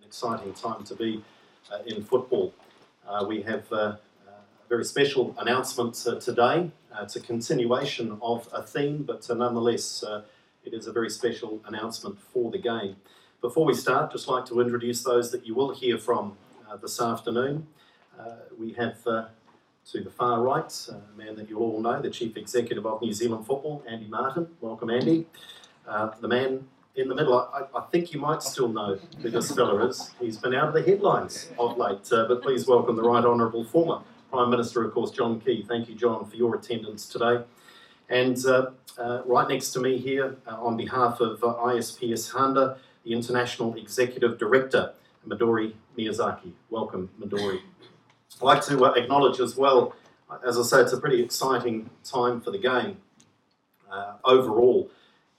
exciting time to be in football. We have a very special announcement today. It's a continuation of a theme, but nonetheless, it is a very special announcement for the game. Before we start, just like to introduce those that you will hear from this afternoon. We have to the far right, a man that you all know, the Chief Executive of New Zealand Football, Andy Martin. Welcome, Andy. The man in the middle, I think you might still know who this fella is. He's been out of the headlines of late, but please welcome the Right Honourable former Prime Minister, of course, John Key. Thank you, John, for your attendance today. And right next to me here, on behalf of ISPS Handa, the International Executive Director, Midori Miyazaki. Welcome, Midori. I'd like to acknowledge as well, as I say, it's a pretty exciting time for the game overall.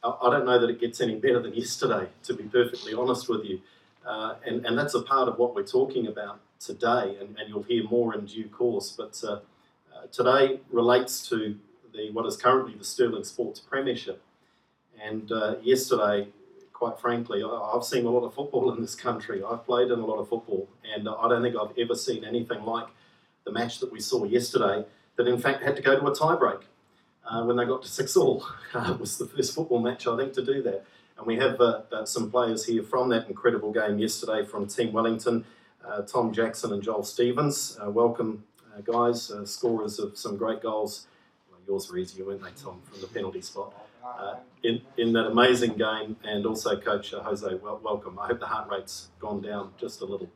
I don't know that it gets any better than yesterday, to be perfectly honest with you. And that's a part of what we're talking about today, and you'll hear more in due course. But today relates to what is currently the Sterling Sports Premiership. And yesterday, quite frankly, I've seen a lot of football in this country. I've played in a lot of football, and I don't think I've ever seen anything like the match that we saw yesterday that in fact had to go to a tiebreak. When they got to 6-all. It was the first football match, I think, to do that. And we have some players here from that incredible game yesterday from Team Wellington, Tom Jackson and Joel Stevens. Welcome, guys, scorers of some great goals. Well, yours were easier, weren't they, Tom, from the penalty spot? In that amazing game, and also Coach Jose, welcome. I hope the heart rate's gone down just a little.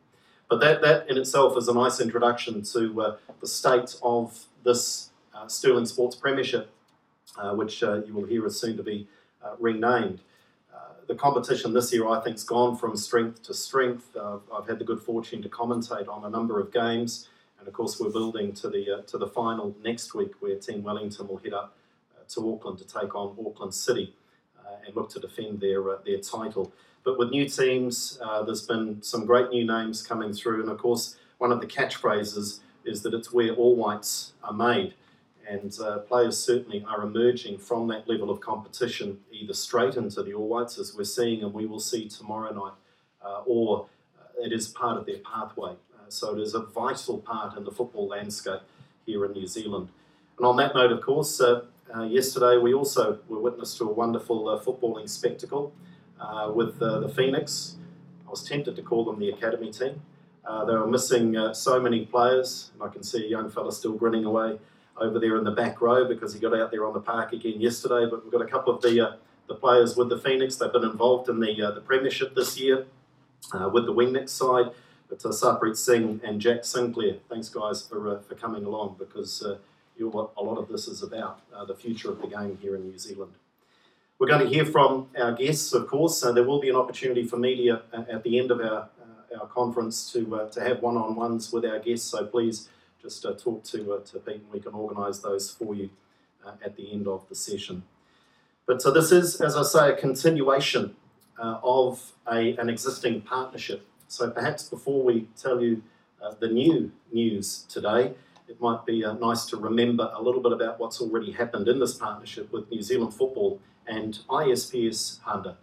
But that in itself is a nice introduction to the state of this Sterling Sports Premiership, which you will hear is soon to be renamed. The competition this year, I think, has gone from strength to strength. I've had the good fortune to commentate on a number of games, and of course we're building to the final next week, where Team Wellington will head up to Auckland to take on Auckland City and look to defend their title. But with new teams, there's been some great new names coming through, and of course one of the catchphrases is that it's where all whites are made. And players certainly are emerging from that level of competition, either straight into the All Whites, as we're seeing and we will see tomorrow night, or it is part of their pathway. So it is a vital part in the football landscape here in New Zealand. And on that note, of course, yesterday we also were witness to a wonderful footballing spectacle with the Phoenix. I was tempted to call them the academy team. They were missing so many players, and I can see a young fella still grinning away over there in the back row because he got out there on the park again yesterday. But we've got a couple of the players with the Phoenix. They've been involved in the Premiership this year with the Wingnut side. But Sarpreet Singh and Jack Sinclair, thanks guys for coming along, because you're what a lot of this is about, the future of the game here in New Zealand. We're going to hear from our guests, of course. There will be an opportunity for media at the end of our conference to have one-on-ones with our guests, so please just talk to Pete, and we can organise those for you at the end of the session. But so this is, as I say, a continuation of an existing partnership. So perhaps before we tell you the new news today, it might be nice to remember a little bit about what's already happened in this partnership with New Zealand Football and ISPS Handa.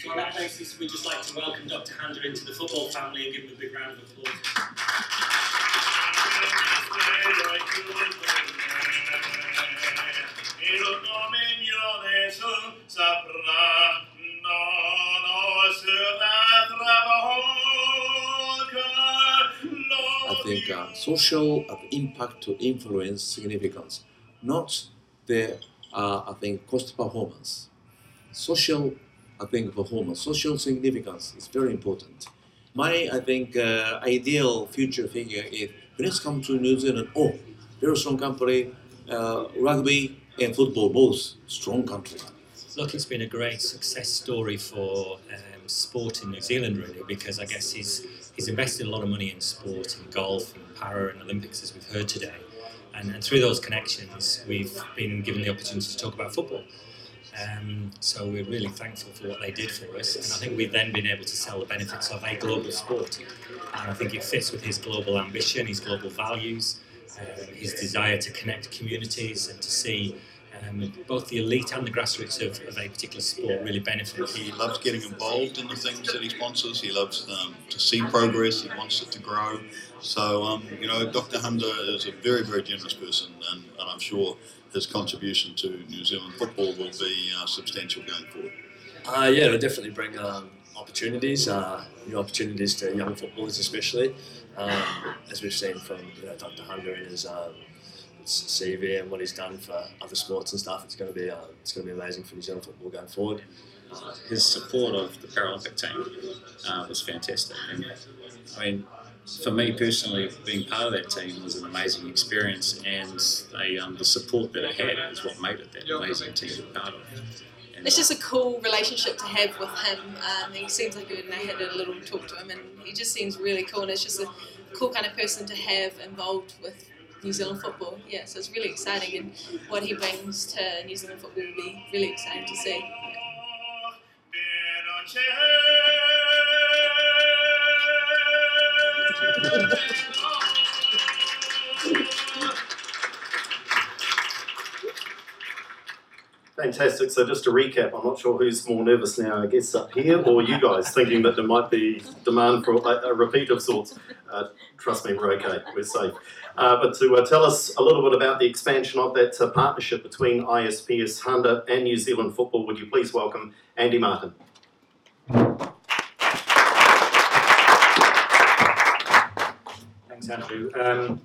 So on that basis, we'd just like to welcome Dr. Handa into the football family and give him a big round of applause. I think social impact to influence significance, not the I think cost performance. Social performance, social significance is very important. My ideal future figure is when it's come to New Zealand. Very strong country, rugby and football both strong country. Look, it's been a great success story for sport in New Zealand, really, because I guess he's invested a lot of money in sport, in golf, and para and Olympics, as we've heard today. And through those connections, we've been given the opportunity to talk about football. So we're really thankful for what they did for us, and I think we've then been able to sell the benefits of a global sport. And I think it fits with his global ambition, his global values, his desire to connect communities and to see both the elite and the grassroots of a particular sport really benefit. He loves getting involved in the things that he sponsors. He loves to see progress. He wants it to grow. So, Dr. Handa is a very, very generous person, and I'm sure his contribution to New Zealand football will be substantial going forward. Yeah, it'll definitely bring opportunities, new opportunities to young footballers, especially as we've seen from Dr. Handa and his CV and what he's done for other sports and stuff. It's going to be amazing for New Zealand football going forward. His support of the Paralympic team was fantastic. And I mean, for me personally, being part of that team was an amazing experience, and the support that it had is what made it that amazing team to be part of. And it's just a cool relationship to have with him. He seems like I had a little talk to him, and he just seems really cool, and it's just a cool kind of person to have involved with New Zealand football. Yeah, so it's really exciting, and what he brings to New Zealand football will be really exciting to see. Fantastic. So just to recap, I'm not sure who's more nervous now, I guess up here, or you guys thinking that there might be demand for a repeat of sorts. Trust me, we're okay, we're safe. But to tell us a little bit about the expansion of that partnership between ISPS Handa and New Zealand football, would you please welcome Andy Martin. Thanks, Andrew.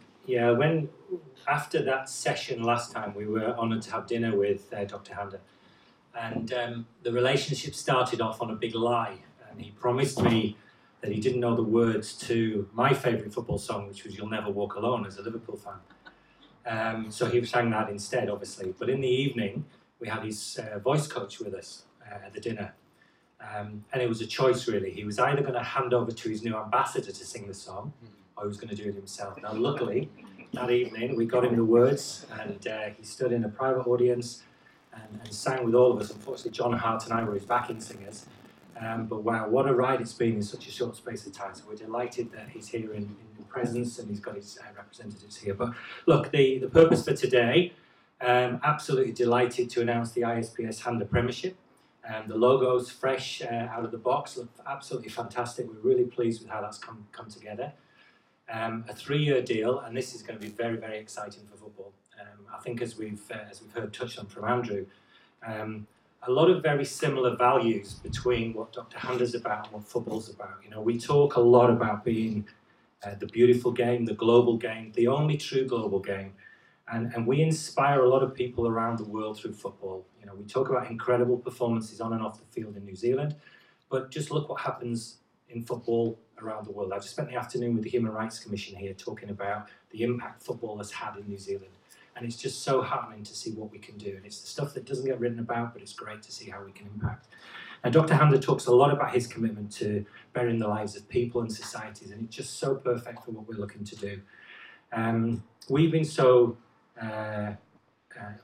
After that session last time, we were honoured to have dinner with Dr. Handa, and the relationship started off on a big lie. And he promised me that he didn't know the words to my favourite football song, which was "You'll Never Walk Alone," as a Liverpool fan. So he sang that instead, obviously. But in the evening, we had his voice coach with us at the dinner, and it was a choice really. He was either going to hand over to his new ambassador to sing the song, or he was going to do it himself. Now, luckily, that evening, we got him the words, and he stood in a private audience and sang with all of us. Unfortunately, John Hart and I were his backing singers. But wow, what a ride it's been in such a short space of time. So we're delighted that he's here in presence, and he's got his representatives here. But look, the purpose for today, absolutely delighted to announce the ISPS Handa Premiership. The logo's fresh out of the box, look absolutely fantastic. We're really pleased with how that's come together. A 3-year deal, and this is going to be very, very exciting for football. I think as we've heard touched on from Andrew, a lot of very similar values between what Dr. Handa's about and what football's about. We talk a lot about being the beautiful game, the global game, the only true global game, and we inspire a lot of people around the world through football. We talk about incredible performances on and off the field in New Zealand, but just look what happens in football around the world. I just spent the afternoon with the Human Rights Commission here talking about the impact football has had in New Zealand. And it's just so heartening to see what we can do. And it's the stuff that doesn't get written about, but it's great to see how we can impact. And Dr. Handa talks a lot about his commitment to bettering the lives of people and societies, and it's just so perfect for what we're looking to do. We've been so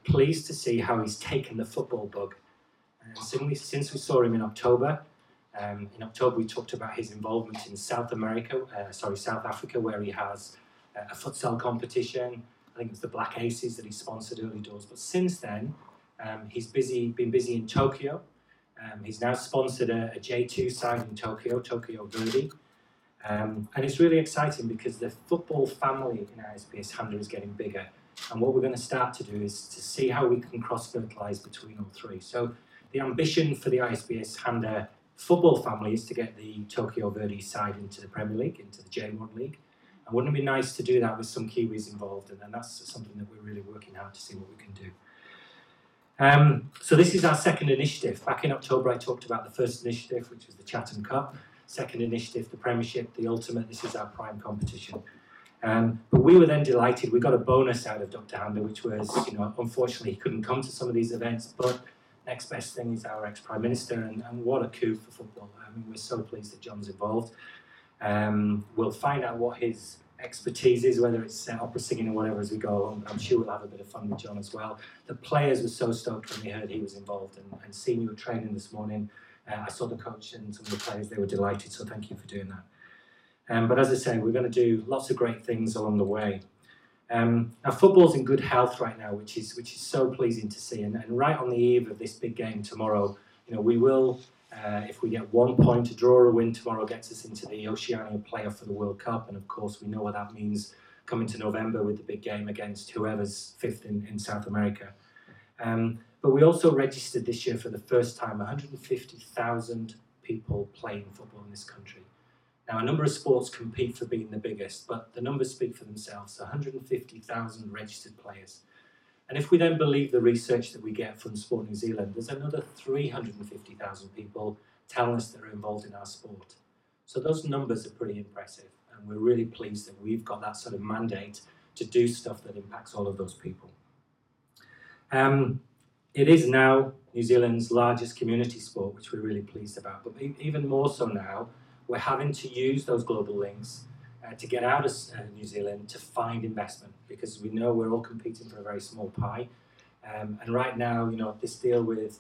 pleased to see how he's taken the football bug. Since we saw him in October, we talked about his involvement in South Africa, where he has a futsal competition. I think it was the Black Aces that he sponsored early doors. But since then, he's been busy in Tokyo. He's now sponsored a J2 side in Tokyo Verdy. And it's really exciting because the football family in ISPS Handa is getting bigger. And what we're going to start to do is to see how we can cross-fertilise between all three. So the ambition for the ISPS Handa football family is to get the Tokyo Verdy side into the Premier League, into the J1 League. And wouldn't it be nice to do that with some Kiwis involved? And then that's something that we're really working hard to see what we can do. So this is our second initiative. Back in October, I talked about the first initiative, which was the Chatham Cup. Second initiative, the Premiership, the Ultimate. This is our prime competition. But we were then delighted. We got a bonus out of Dr. Handa, which was, unfortunately, he couldn't come to some of these events, but Next best thing is our ex-Prime Minister, and what a coup for football. I mean, we're so pleased that John's involved. We'll find out what his expertise is, whether it's opera singing or whatever as we go along. I'm sure we'll have a bit of fun with John as well. The players were so stoked when they heard he was involved, and seeing you at training this morning, I saw the coach and some of the players, they were delighted, so thank you for doing that. But as I say, we're going to do lots of great things along the way. Now football's in good health right now, which is so pleasing to see, and right on the eve of this big game tomorrow, we will, if we get 1 point, a draw or a win tomorrow gets us into the Oceania playoff for the World Cup, and of course we know what that means coming to November with the big game against whoever's fifth in South America. But we also registered this year for the first time 150,000 people playing football in this country. Now, a number of sports compete for being the biggest, but the numbers speak for themselves, 150,000 registered players. And if we then believe the research that we get from Sport New Zealand, there's another 350,000 people telling us they're involved in our sport. So those numbers are pretty impressive, and we're really pleased that we've got that sort of mandate to do stuff that impacts all of those people. It is now New Zealand's largest community sport, which we're really pleased about, but even more so now, we're having to use those global links to get out of New Zealand to find investment, because we know we're all competing for a very small pie. And right now, this deal with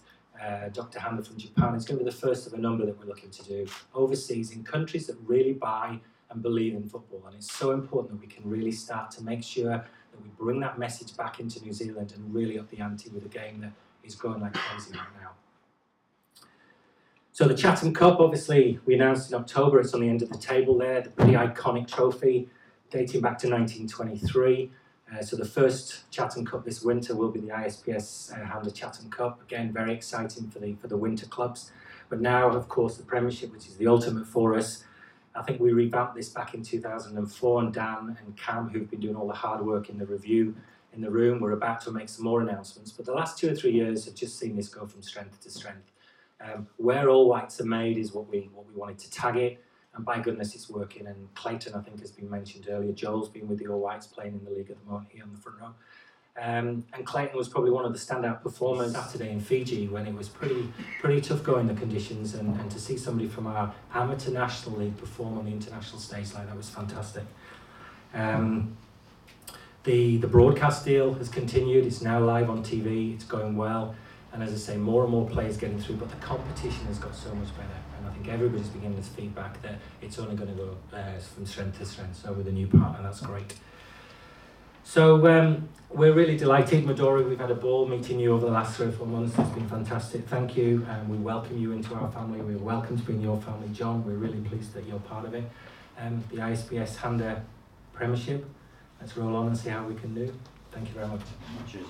Dr. Handa from Japan is going to be the first of a number that we're looking to do overseas in countries that really buy and believe in football. And it's so important that we can really start to make sure that we bring that message back into New Zealand and really up the ante with a game that is growing like crazy right now. So the Chatham Cup, obviously, we announced in October. It's on the end of the table there, the pretty iconic trophy dating back to 1923. So the first Chatham Cup this winter will be the ISPS Handa Chatham Cup. Again, very exciting for the winter clubs. But now, of course, the Premiership, which is the ultimate for us. I think we revamped this back in 2004, and Dan and Cam, who've been doing all the hard work in the review in the room, we're about to make some more announcements. But the last 2 or 3 years have just seen this go from strength to strength. Where all whites are made is what we wanted to tag it, and by goodness it's working. And Clayton, I think, has been mentioned earlier. Joel's been with the All Whites playing in the league at the moment here on the front row. And Clayton was probably one of the standout performers Saturday in Fiji when it was pretty tough going, the conditions, and to see somebody from our amateur national league perform on the international stage like that was fantastic. The broadcast deal has continued. It's now live on TV. It's going well. And as I say, more and more players getting through, but the competition has got so much better. And I think everybody's beginning to feedback that it's only going to go from strength to strength. So with a new partner, that's great. So we're really delighted, Midori. We've had a ball meeting you over the last 3 or 4 months. It's been fantastic. Thank you. And we welcome you into our family. We're welcome to be in your family. John, we're really pleased that you're part of it. The ISPS Handa Premiership. Let's roll on and see how we can do. Thank you very much. Cheers.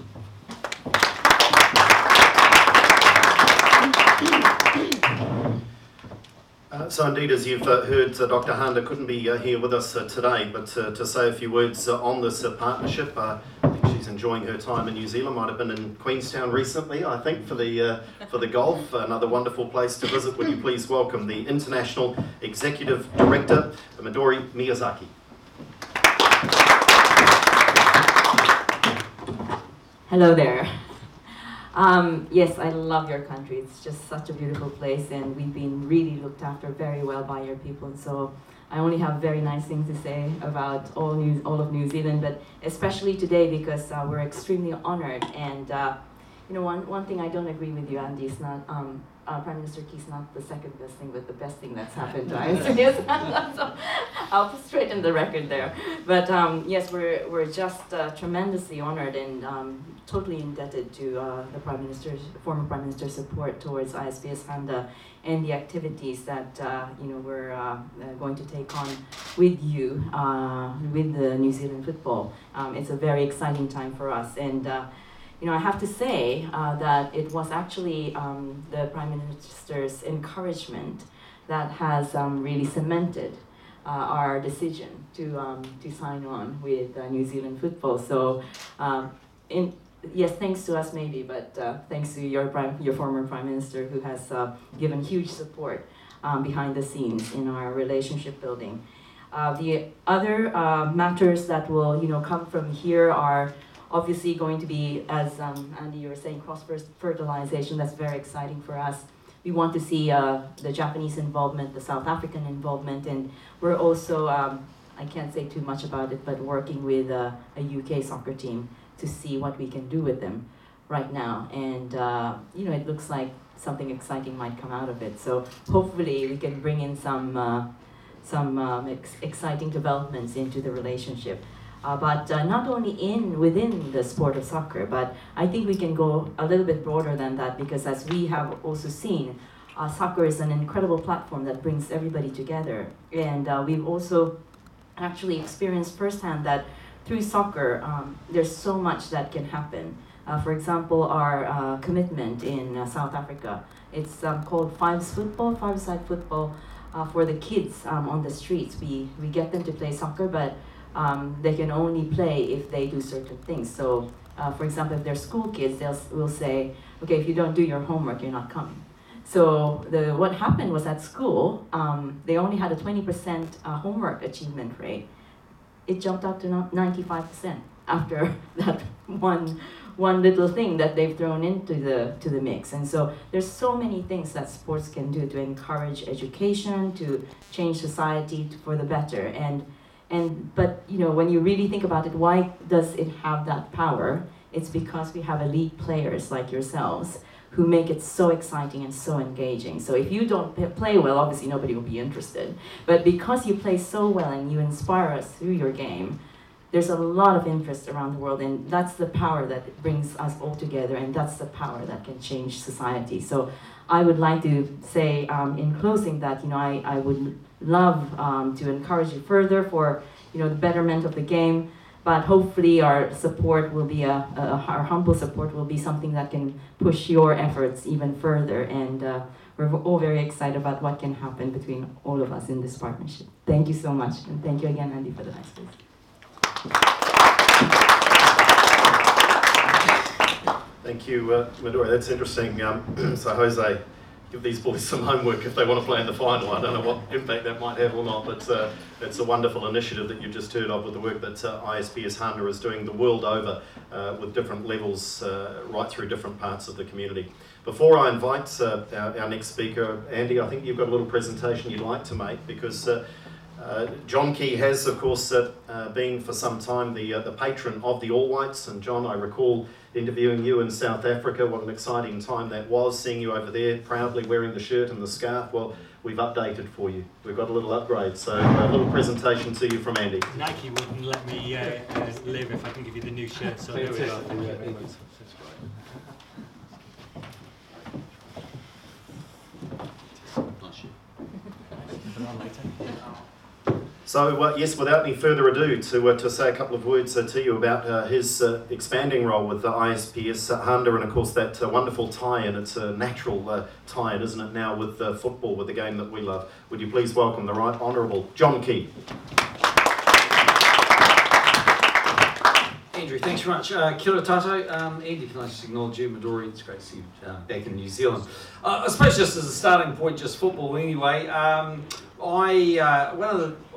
So indeed, as you've heard, Dr. Handa couldn't be here with us today, but to say a few words on this partnership. I think she's enjoying her time in New Zealand. Might have been in Queenstown recently, I think, for the golf. Another wonderful place to visit. Would you please welcome the International Executive Director, Midori Miyazaki. Hello there. Yes, I love your country. It's just such a beautiful place, and we've been really looked after very well by your people. So I only have very nice things to say about all of New Zealand, but especially today because we're extremely honored. And one thing I don't agree with you, Andy, is not Prime Minister Key's not the second best thing, but the best thing that's happened to ISPS. So I'll straighten the record there. But yes, we're just tremendously honored and totally indebted to the former Prime Minister's support towards ISPS Handa and the activities that we're going to take on with you with the New Zealand football. It's a very exciting time for us, and I have to say that it was actually the Prime Minister's encouragement that has really cemented our decision to sign on with New Zealand football. So, yes, thanks to us maybe, but thanks to your former Prime Minister, who has given huge support behind the scenes in our relationship building. The other matters that will come from here are obviously going to be, as Andy, you were saying, cross-fertilization. That's very exciting for us. We want to see the Japanese involvement, the South African involvement, and we're also, I can't say too much about it, but working with a UK soccer team to see what we can do with them right now. And it looks like something exciting might come out of it. So hopefully we can bring in some exciting developments into the relationship. But not only within the sport of soccer, but I think we can go a little bit broader than that, because as we have also seen, soccer is an incredible platform that brings everybody together. And we've also actually experienced firsthand that through soccer, there's so much that can happen. For example, our commitment in South Africa, it's called five-side football for the kids on the streets. We get them to play soccer, but they can only play if they do certain things. So, for example, if they're school kids, we'll say, okay, if you don't do your homework, you're not coming. So what happened was at school, they only had a 20% homework achievement rate. It jumped up to 95% after that one little thing that they've thrown into the mix. And so there's so many things that sports can do to encourage education, to change society for the better. But when you really think about it, why does it have that power? It's because we have elite players like yourselves who make it so exciting and so engaging. So if you don't play well, obviously nobody will be interested. But because you play so well and you inspire us through your game, there's a lot of interest around the world, and that's the power that brings us all together, and that's the power that can change society. So I would like to say in closing that I would love to encourage you further for the betterment of the game, but hopefully our support will be our humble support will be something that can push your efforts even further, and we're all very excited about what can happen between all of us in this partnership. Thank you so much, and thank you again, Andy, for the nice words. Thank you, Midori. That's interesting. So Jose, give these boys some homework if they want to play in the final. I don't know what impact that might have or not, but it's a wonderful initiative that you just heard of with the work that ISPS Handa is doing the world over with different levels right through different parts of the community. Before I invite our next speaker, Andy, I think you've got a little presentation you'd like to make, because John Key has, of course, been for some time the patron of the All Whites. And John, I recall interviewing you in South Africa. What an exciting time that was, seeing you over there proudly wearing the shirt and the scarf. Well, we've updated for you. We've got a little upgrade. So a little presentation to you from Andy. Nike wouldn't let me live if I can give you the new shirt. So there we go. So yes, without any further ado, to say a couple of words to you about his expanding role with the ISPS Handa, and of course that wonderful tie-in. It's a natural tie-in, isn't it, now with football, with the game that we love. Would you please welcome the Right Honourable John Key. Andrew, thanks very much. Kia ora tātou. Andy, can I just acknowledge you? Midori, it's great to see you back in New Zealand. I suppose just as a starting point, just football anyway.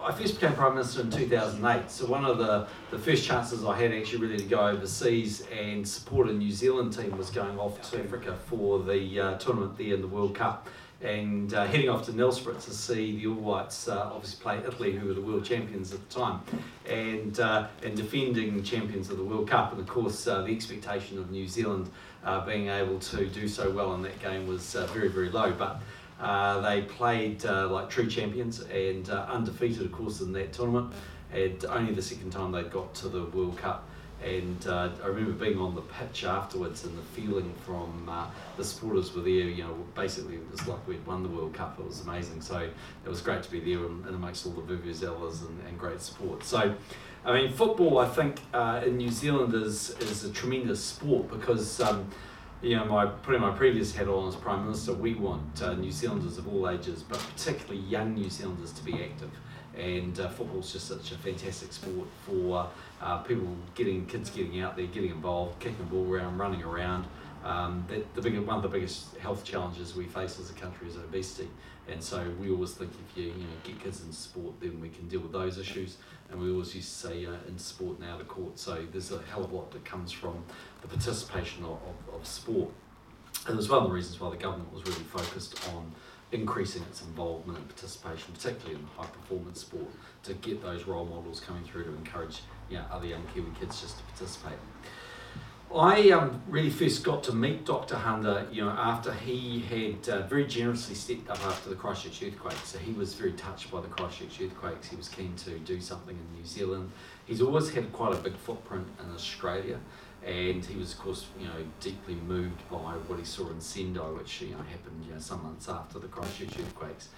I first became Prime Minister in 2008, so one of the first chances I had actually really to go overseas and support a New Zealand team was going off to Africa for the tournament there in the World Cup, and heading off to Nelspruit to see the All Whites obviously play Italy, who were the world champions at the time, and defending champions of the World Cup, and of course the expectation of New Zealand being able to do so well in that game was very, very low, but they played like true champions and undefeated, of course, in that tournament, and only the second time they got to the World Cup. And I remember being on the pitch afterwards, and the feeling from the supporters were there, basically it was like we'd won the World Cup. It was amazing. So it was great to be there and amongst all the vuvuzelas and great support. So, I mean, football, I think, in New Zealand is a tremendous sport because putting my previous hat on as Prime Minister, we want New Zealanders of all ages, but particularly young New Zealanders, to be active. And football's just such a fantastic sport for kids getting out there, getting involved, kicking the ball around, running around. one of the biggest health challenges we face as a country is obesity, and so we always think if you get kids in sport, then we can deal with those issues. And we always used to say in sport and out of court. So there's a hell of a lot that comes from the participation of sport. And it was one of the reasons why the government was really focused on increasing its involvement and participation, particularly in high performance sport, to get those role models coming through to encourage other young Kiwi kids just to participate. I really first got to meet Dr. Handa, after he had very generously stepped up after the Christchurch earthquake. So he was very touched by the Christchurch earthquakes. He was keen to do something in New Zealand. He's always had quite a big footprint in Australia, and he was, of course, deeply moved by what he saw in Sendo, which happened some months after the Christchurch earthquakes.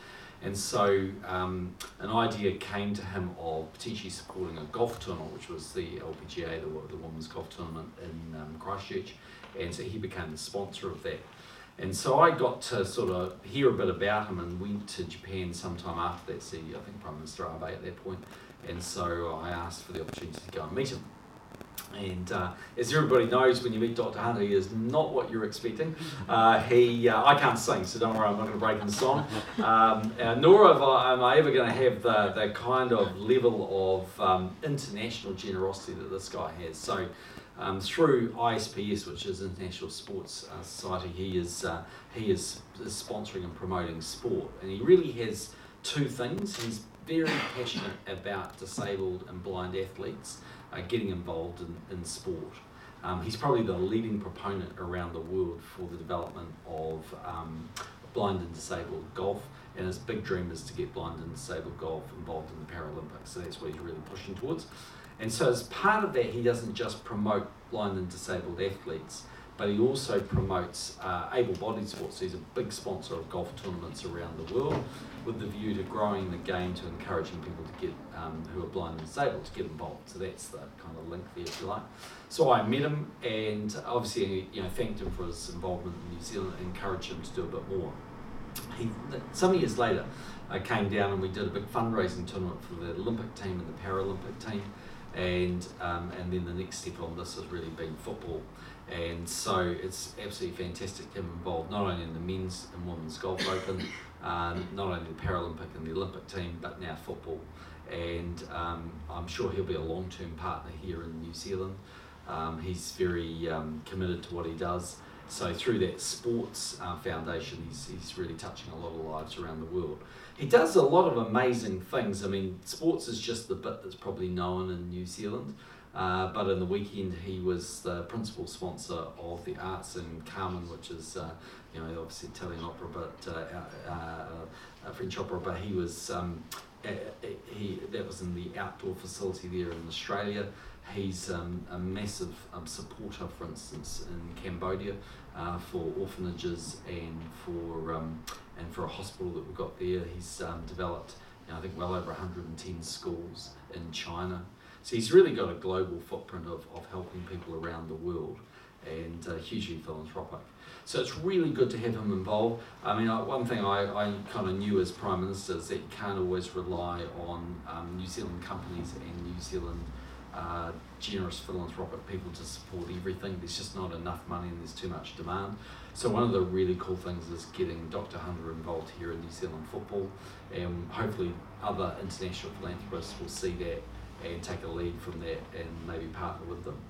And so an idea came to him of potentially supporting a golf tournament, which was the LPGA, the women's golf tournament in Christchurch, and so he became the sponsor of that. And so I got to sort of hear a bit about him and went to Japan sometime after that, see, I think, Prime Minister Abe at that point, and so I asked for the opportunity to go and meet him. And as everybody knows, when you meet Dr. Handa, he is not what you're expecting. I can't sing, so don't worry, I'm not going to break into song. Nor am I ever going to have the kind of level of international generosity that this guy has. So through ISPS, which is International Sports Society, he is sponsoring and promoting sport. And he really has two things. He's very passionate about disabled and blind athletes getting involved in sport. He's probably the leading proponent around the world for the development of blind and disabled golf, and his big dream is to get blind and disabled golf involved in the Paralympics, so that's what he's really pushing towards. And so as part of that, he doesn't just promote blind and disabled athletes, but he also promotes able-bodied sports. So he's a big sponsor of golf tournaments around the world, with the view to growing the game, to encouraging people to get who are blind and disabled to get involved. So that's the kind of link there, if you like. So I met him, and obviously thanked him for his involvement in New Zealand and encouraged him to do a bit more. Some years later, I came down and we did a big fundraising tournament for the Olympic team and the Paralympic team, and then the next step on this has really been football. And so it's absolutely fantastic to have him involved not only in the men's and women's golf open, not only the Paralympic and the Olympic team, but now football. And I'm sure he'll be a long-term partner here in New Zealand. He's very committed to what he does. So through that sports foundation, he's really touching a lot of lives around the world. He does a lot of amazing things. I mean, sports is just the bit that's probably known in New Zealand. But in the weekend, he was the principal sponsor of the Arts in Carmen, which is, obviously Italian opera, but French opera. But he was, that was in the outdoor facility there in Australia. He's a massive supporter, for instance, in Cambodia for orphanages and for a hospital that we've got there. He's developed, I think, well over 110 schools in China. So he's really got a global footprint of helping people around the world, and hugely philanthropic. So it's really good to have him involved. I mean, one thing I kind of knew as Prime Minister is that you can't always rely on New Zealand companies and New Zealand generous philanthropic people to support everything. There's just not enough money and there's too much demand. So one of the really cool things is getting Dr. Handa involved here in New Zealand football, and hopefully other international philanthropists will see that and take a lead from that and maybe partner with them.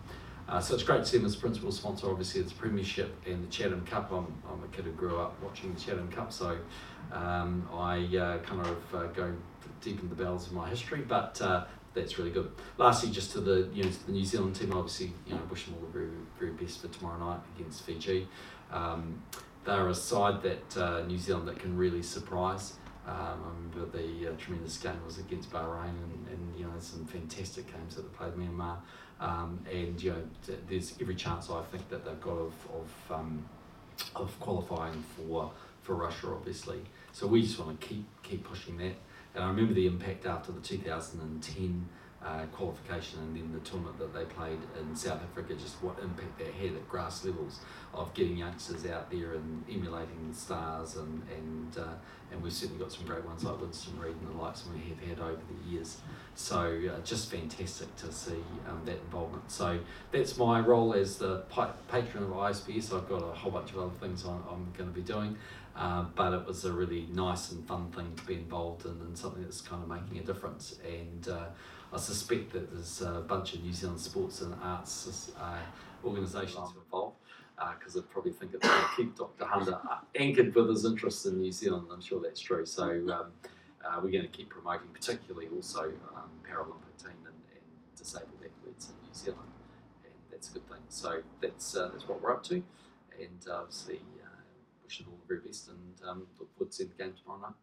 So it's great to see him as principal sponsor. Obviously it's Premiership and the Chatham Cup. I'm a kid who grew up watching the Chatham Cup, so I kind of go deep in the bowels of my history, but that's really good. Lastly, just to the to the New Zealand team, obviously wish them all the very, very best for tomorrow night against Fiji. They're a side that New Zealand that can really surprise. I remember the tremendous game was against Bahrain, and some fantastic games that they played Myanmar. And there's every chance I think that they've got of qualifying for Russia, obviously. So we just want to keep pushing that. And I remember the impact after the 2010 qualification, and then the tournament that they played in South Africa, just what impact that had at grass levels of getting youngsters out there and emulating the stars, and we've certainly got some great ones like Winston Reid and the likes we have had over the years. So just fantastic to see that involvement. So that's my role as the patron of ISPS. I've got a whole bunch of other things I'm going to be doing, but it was a really nice and fun thing to be involved in, and something that's kind of making a difference. And I suspect that there's a bunch of New Zealand sports and arts organisations involved, because I probably think it's going to keep Dr. Handa anchored with his interest in New Zealand. I'm sure that's true. So we're going to keep promoting, particularly also Paralympic team and disabled athletes in New Zealand, and that's a good thing. So that's what we're up to, and obviously wish you all the very best, and look forward to seeing the game tomorrow night.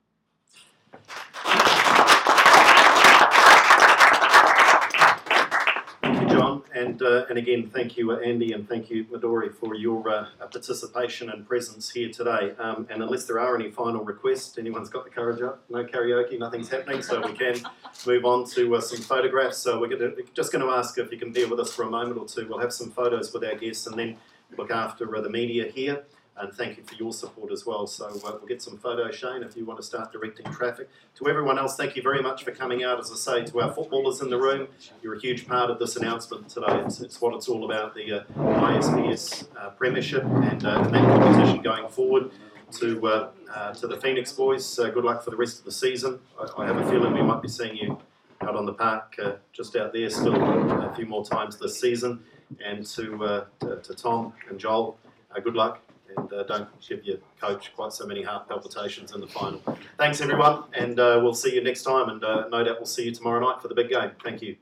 Thank you, John, and again, thank you, Andy, and thank you, Midori, for your participation and presence here today. And unless there are any final requests, anyone's got the courage up? No karaoke, nothing's happening, so we can move on to some photographs. So we're just going to ask if you can bear with us for a moment or two. We'll have some photos with our guests, and then look after the media here. And thank you for your support as well. So we'll get some photos, Shane, if you want to start directing traffic. To everyone else, thank you very much for coming out. As I say, to our footballers in the room, you're a huge part of this announcement today. It's what it's all about, the ISPS Premiership and that competition going forward. To the Phoenix boys, good luck for the rest of the season. I have a feeling we might be seeing you out on the park, just out there still a few more times this season. And to Tom and Joel, good luck. And don't give your coach quite so many heart palpitations in the final. Thanks, everyone, and we'll see you next time. And no doubt we'll see you tomorrow night for the big game. Thank you.